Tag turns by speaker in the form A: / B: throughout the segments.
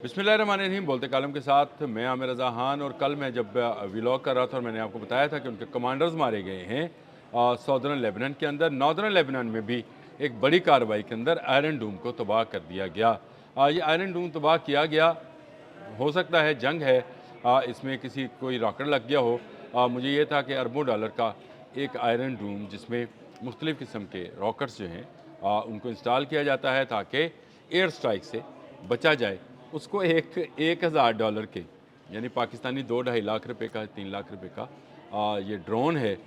A: बिस्मिल्लाहिर्रहमानिर्रहीम। बोलते कालम के साथ मैं आमिर रज़ा खान। और कल मैं जब व्लॉग कर रहा था और मैंने आपको बताया था कि उनके कमांडर्स मारे गए हैं सौदर्न लेबनान के अंदर। नॉर्दर्न लेबनान में भी एक बड़ी कार्रवाई के अंदर आयरन डूम को तबाह कर दिया गया। ये आयरन डूम तबाह किया गया, हो सकता है जंग है, इसमें किसी कोई रॉकेट लग गया हो। मुझे ये था कि अरबों डॉलर का एक आयरन डूम जिसमें मुख्तलिफ़ किस्म के रॉकेट्स जो हैं उनको इंस्टॉल किया जाता है ताकि एयर स्ट्राइक से बचा जाए। उसको एक $1000 के, यानी पाकिस्तानी 2-2.5 लाख रुपए का, 3 लाख रुपए का ये ड्रोन है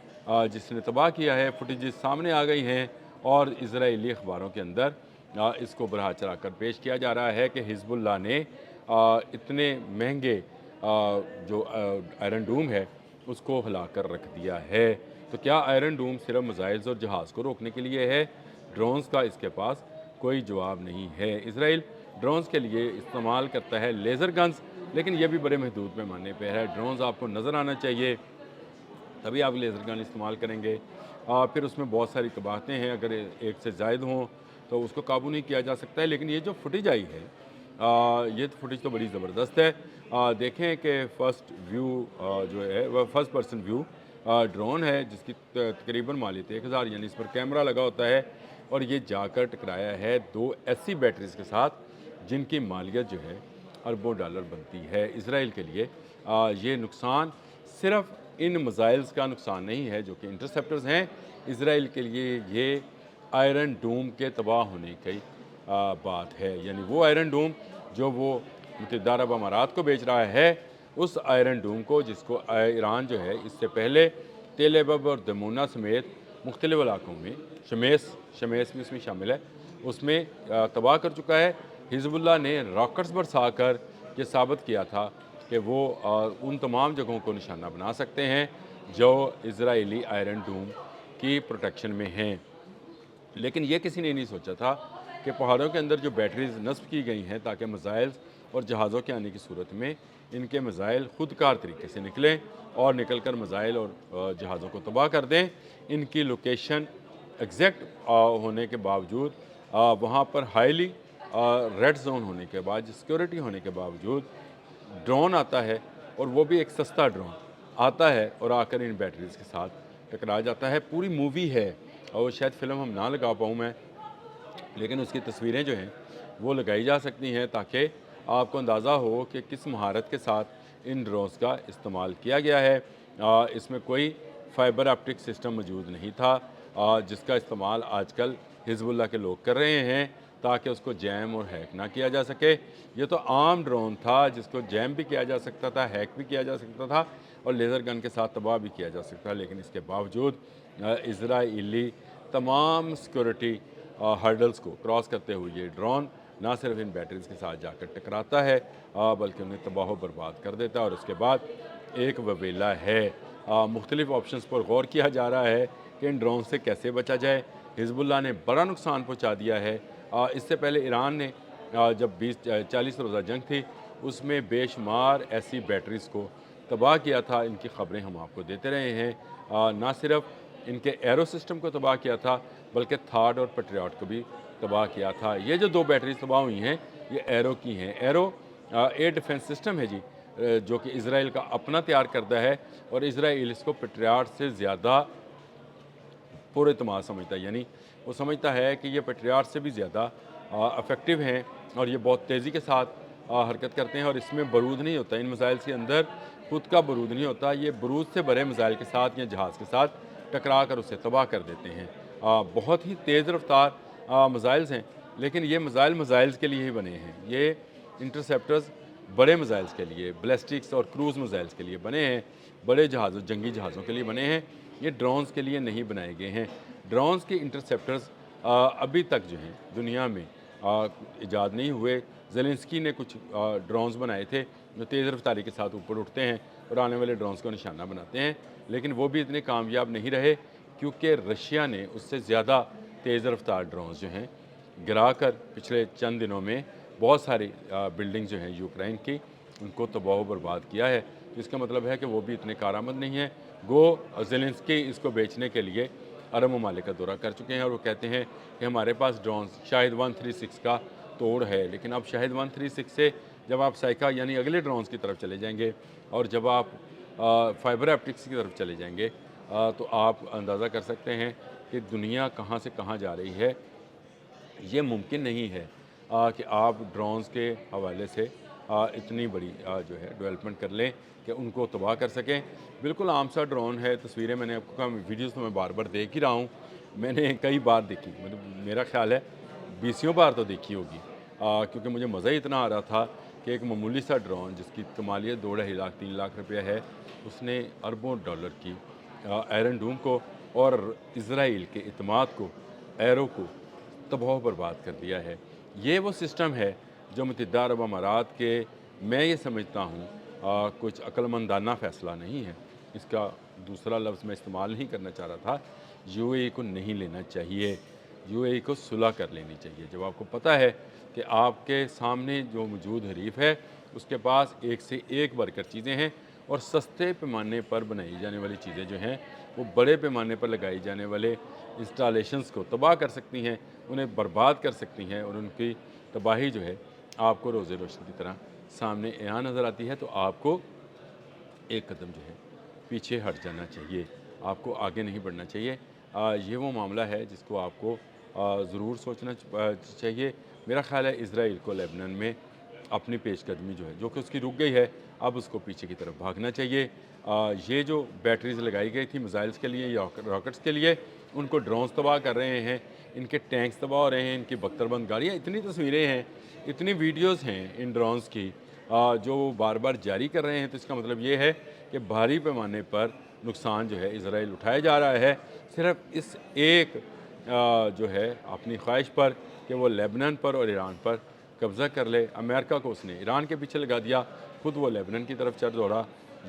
A: जिसने तबाह किया है। फुटेजेस सामने आ गई हैं और इजरायली अखबारों के अंदर इसको बढ़ा चढ़ा कर पेश किया जा रहा है कि हिजबुल्लाह ने इतने महंगे जो आयरन डूम है उसको हिला कर रख दिया है। तो क्या आयरन डूम सिर्फ मिसाइल्स और जहाज़ को रोकने के लिए है? ड्रोन्स का इसके पास कोई जवाब नहीं है। इसराइल ड्रोन्स के लिए इस्तेमाल करता है लेज़र गन्स, लेकिन यह भी बड़े महदूद पैमाने पे है। ड्रोन्स आपको नज़र आना चाहिए, तभी आप लेज़र गन इस्तेमाल करेंगे। फिर उसमें बहुत सारी कबाहतें हैं, अगर एक से ज़ायद हों तो उसको काबू नहीं किया जा सकता है। लेकिन ये जो फुटेज आई है ये फुटेज तो बड़ी ज़बरदस्त है। देखें कि फ़र्स्ट व्यू जो है वह फर्स्ट पर्सन व्यू ड्रोन है जिसकी तकरीबन मालियत 1000, यानी इस पर कैमरा लगा होता है। और ये जाकर टकराया है 2 ऐसी बैटरीज़ के साथ जिनकी मालियत जो है अरबों डॉलर बनती है। इसराइल के लिए ये नुकसान सिर्फ इन मिसाइल्स का नुकसान नहीं है जो कि इंटरसेप्टर्स हैं। इसराइल के लिए ये आयरन डूम के तबाह होने की बात है, यानी वो आयरन डूम जो वो मुत्तहिदा अरब अमारात को बेच रहा है, उस आयरन डूम को जिसको ईरान जो है इससे पहले तेल अबब और दमूना समेत मुख्तलिफ इलाकों में, शमेस भी इसमें शामिल है, उसमें तबाह कर चुका है। हिजबुल्लाह ने रॉकेट्स बरसा कर ये साबित किया था कि वो उन तमाम जगहों को निशाना बना सकते हैं जो इजरायली आयरन डूम की प्रोटेक्शन में हैं। लेकिन ये किसी ने नहीं सोचा था कि पहाड़ों के अंदर जो बैटरीज नस्ब की गई हैं ताकि मिसाइल्स और जहाज़ों के आने की सूरत में इनके मिसाइल ख़ुदकार तरीके से निकलें और निकल कर मिसाइल और जहाज़ों को तबाह कर दें। इनकी लोकेशन एग्जैक्ट होने के बावजूद, वहाँ पर हाईली रेड जोन होने के बाद, सिक्योरिटी होने के बावजूद ड्रोन आता है, और वो भी एक सस्ता ड्रोन आता है और आकर इन बैटरीज़ के साथ टकरा जाता है। पूरी मूवी है और शायद फ़िल्म हम ना लगा पाऊँ मैं, लेकिन उसकी तस्वीरें जो हैं वो लगाई जा सकती हैं ताकि आपको अंदाज़ा हो कि किस महारत के साथ इन ड्रोन्स का इस्तेमाल किया गया है। इसमें कोई फाइबर ऑप्टिक सिस्टम मौजूद नहीं था जिसका इस्तेमाल आजकल हिजबुल्लाह के लोग कर रहे हैं ताकि उसको जैम और हैक ना किया जा सके। ये तो आम ड्रोन था जिसको जैम भी किया जा सकता था, हैक भी किया जा सकता था और लेज़र गन के साथ तबाह भी किया जा सकता था। लेकिन इसके बावजूद इजराइली तमाम सिक्योरिटी हर्डल्स को क्रॉस करते हुए ये ड्रोन ना सिर्फ इन बैटरीज़ के साथ जाकर टकराता है बल्कि उन्हें तबाह बर्बाद कर देता है। और उसके बाद एक वबेला है, मुख्तलिफ़ ऑप्शन्स पर गौर किया जा रहा है कि इन ड्रोन से कैसे बचा जाए। हिजबुल्लाह ने बड़ा नुकसान पहुँचा दिया है। इससे पहले ईरान ने जब 20-40 रोज़ा जंग थी उसमें बेशुमार ऐसी बैटरीज़ को तबाह किया था। इनकी ख़बरें हम आपको देते रहे हैं। ना सिर्फ इनके एरो सिस्टम को तबाह किया था बल्कि थार्ड और पेट्रियट को भी तबाह किया था। ये जो 2 बैटरीज तबाह हुई हैं ये एरो की हैं। एरो एयर डिफेंस सिस्टम है जी, जो कि इसराइल का अपना तैयार करता है और इसराइल इसको पेट्रियट से ज़्यादा पूरे एतमाद समझता है, यानी वो समझता है कि ये पेट्रियट से भी ज़्यादा अफेक्टिव हैं और ये बहुत तेज़ी के साथ हरकत करते हैं। और इसमें बारूद नहीं होता, इन मिसाइल्स के अंदर खुद का बारूद नहीं होता, ये बारूद से भरे मिसाइल के साथ या जहाज़ के साथ टकरा कर उसे तबाह कर देते हैं। बहुत ही तेज़ रफ्तार मिसाइल्स हैं, लेकिन ये मिसाइल्स के लिए ही बने हैं। ये इंटरसेप्टर्स बड़े मिसाइल्स के लिए, बैलिस्टिक्स और क्रूज़ मिसाइल्स के लिए बने हैं, बड़े जहाज़ों, जंगी जहाज़ों के लिए बने हैं। ये ड्रोन्स के लिए नहीं बनाए गए हैं। ड्रोन्स के इंटरसेप्टर्स अभी तक जो हैं दुनिया में ईजाद नहीं हुए। ज़ेलेंस्की ने कुछ ड्रोन्स बनाए थे जो तेज़ रफ्तारी के साथ ऊपर उठते हैं और आने वाले ड्रोन्स को निशाना बनाते हैं, लेकिन वो भी इतने कामयाब नहीं रहे क्योंकि रशिया ने उससे ज़्यादा तेज़ रफ्तार ड्रोन्स जो हैं गिरा कर पिछले चंद दिनों में बहुत सारी बिल्डिंग जो हैं यूक्रेन की उनको तबाह बर्बाद किया है। तो इसका मतलब है कि वो भी इतने कारआमद नहीं है। गो ज़ेलेंस्की इसको बेचने के लिए अरब ममालिक का दौरा कर चुके हैं और वो कहते हैं कि हमारे पास ड्रोन्स शाहिद 136 का तोड़ है, लेकिन अब शाहिद 136 से जब आप साइका यानी अगले ड्रोन्स की तरफ चले जाएंगे और जब आप फाइबर ऑप्टिक्स की तरफ चले जाएंगे तो आप अंदाज़ा कर सकते हैं कि दुनिया कहाँ से कहाँ जा रही है। ये मुमकिन नहीं है कि आप ड्रोन्स के हवाले से इतनी बड़ी जो है डेवलपमेंट कर लें कि उनको तबाह कर सकें। बिल्कुल आम सा ड्रोन है, तस्वीरें मैंने आपको कहा, वीडियोस तो मैं बार बार देख ही रहा हूँ। मैंने कई बार देखी, मतलब मेरा ख्याल है बीसियों बार तो देखी होगी, क्योंकि मुझे मज़ा ही इतना आ रहा था कि एक मामूली सा ड्रोन जिसकी कमालियत 2-2.5 लाख 3 लाख रुपया है, उसने अरबों डॉलर की आयरन डूम को और इसराइल के इतमाद को, एरो को तबाह बर्बाद कर दिया है। ये वो सिस्टम है जो मुत्तहिदा अरब अमारात के, मैं ये समझता हूँ कुछ अक्लमंदाना फ़ैसला नहीं है। इसका दूसरा लफ्ज़ मैं इस्तेमाल नहीं करना चाह रहा था। यूएई को नहीं लेना चाहिए, यूएई को सुलह कर लेनी चाहिए। जब आपको पता है कि आपके सामने जो मौजूद हरीफ है उसके पास एक से एक बढ़कर चीज़ें हैं और सस्ते पैमाने पर बनाई जाने वाली चीज़ें जो हैं वो बड़े पैमाने पर लगाई जाने वाले इंस्टॉलेशंस को तबाह कर सकती हैं, उन्हें बर्बाद कर सकती हैं और उनकी तबाही जो है आपको रोज़े रोशनी की तरह सामने यहाँ नज़र आती है। तो आपको एक कदम जो है पीछे हट जाना चाहिए, आपको आगे नहीं बढ़ना चाहिए। ये वो मामला है जिसको आपको ज़रूर सोचना चाहिए। मेरा ख़्याल है इसराइल को लेबनान में अपनी पेशकदमी जो है, जो कि उसकी रुक गई है, अब उसको पीछे की तरफ भागना चाहिए। ये जो बैटरीज़ लगाई गई थी मिसाइल्स के लिए या रॉकेट्स के लिए, उनको ड्रोन्स तबाह कर रहे हैं, इनके टैंक्स तबाह हो रहे हैं, इनकी बख्तरबंद गाड़ियाँ, इतनी तस्वीरें हैं, इतनी वीडियोज़ हैं इन ड्रोन्स की जो बार बार जारी कर रहे हैं। तो इसका मतलब ये है कि भारी पैमाने पर नुकसान जो है इसराइल उठाया जा रहा है, सिर्फ इस एक जो है अपनी ख्वाहिश पर कि वो लेबनान पर और ईरान पर कब्ज़ा कर ले। अमेरिका को उसने ईरान के पीछे लगा दिया, खुद वो लेबनान की तरफ चढ़ दौड़ा।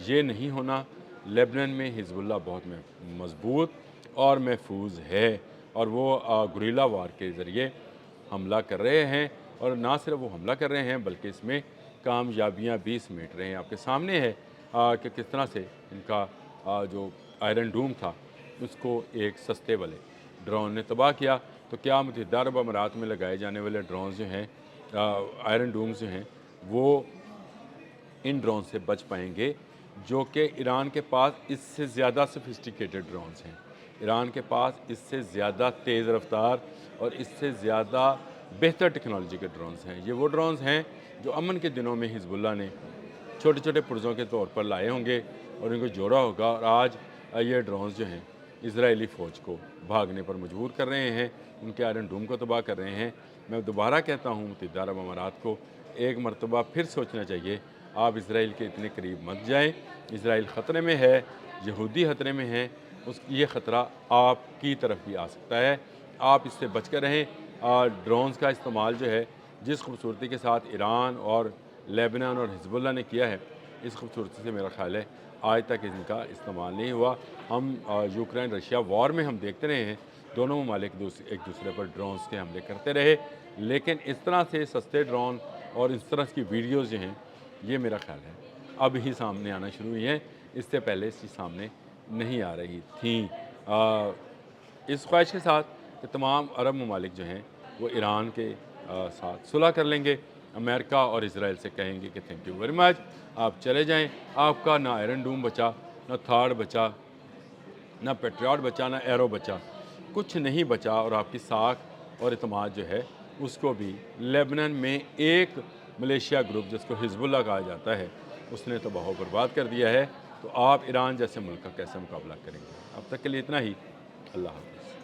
A: ये नहीं होना। लेबनान में हिजबुल्लाह बहुत मजबूत और महफूज है और वो गुरिल्ला वार के ज़रिए हमला कर रहे हैं और ना सिर्फ वो हमला कर रहे हैं बल्कि इसमें कामयाबियाँ भी समेट रहे हैं। आपके सामने है कि किस तरह से इनका जो आयरन डूम था उसको एक सस्ते वाले ड्रोन ने तबाह किया। तो क्या मुत्तहिदा अरब अमारात में लगाए जाने वाले ड्रोन जो हैं, आयरन डूम्स जो हैं, वो इन ड्रोन से बच पाएंगे जो कि ईरान के पास इससे ज़्यादा सोफिस्टिकेटेड ड्रोन्स हैं। ईरान के पास इससे ज़्यादा तेज़ रफ्तार और इससे ज़्यादा बेहतर टेक्नोलॉजी के ड्रोन्स हैं। ये वो ड्रोन्स हैं जो अमन के दिनों में हिजबुल्लाह ने छोटे छोटे पुर्ज़ों के तौर पर लाए होंगे और इनको जोड़ा होगा और आज ये ड्रोन्स जो हैं इजरायली फ़ौज को भागने पर मजबूर कर रहे हैं, उनके आयरन डूम को तबाह कर रहे हैं। मैं दोबारा कहता हूँ मुत्तहिदा अरब अमारात को एक मरतबा फिर सोचना चाहिए। आप इसराइल के इतने करीब मत जाएं। इसराइल ख़तरे में है, यहूदी ख़तरे में है, ये ख़तरा आपकी तरफ भी आ सकता है। आप इससे बच कर रहें। ड्रोन्स का इस्तेमाल जो है जिस खूबसूरती के साथ ईरान और लेबनान और हिजबुल्लाह ने किया है, इस खूबसूरती से मेरा ख़्याल है आज तक इनका इस्तेमाल नहीं हुआ। हम यूक्रेन रशिया वॉर में हम देखते रहे हैं, दोनों ममालिक एक दूसरे पर ड्रोन्स के हमले करते रहे, लेकिन इस तरह से सस्ते ड्रोन और इस तरह की वीडियोज़ जो हैं, ये मेरा ख़्याल है अब ही सामने आना शुरू हुई हैं, इससे पहले इसकी सामने नहीं आ रही थी। इस ख्वाहिश के साथ कि तमाम अरब ममालिक जो हैं वो ईरान के साथ सुलह कर लेंगे, अमेरिका और इसराइल से कहेंगे कि थैंक यू वेरी मच, आप चले जाएं। आपका ना आयरन डूम बचा, ना थार्ड बचा, ना पेट्रियट बचा, ना एरो बचा, कुछ नहीं बचा और आपकी साख और इतमाद जो है उसको भी लेबनान में एक मलेशिया ग्रुप जिसको हिजबुल्लाह कहा जाता है उसने तबाह बर्बाद कर दिया है। तो आप ईरान जैसे मुल्क का कैसे मुकाबला करेंगे? अब तक के लिए इतना ही। अल्लाह हाफ़िज़।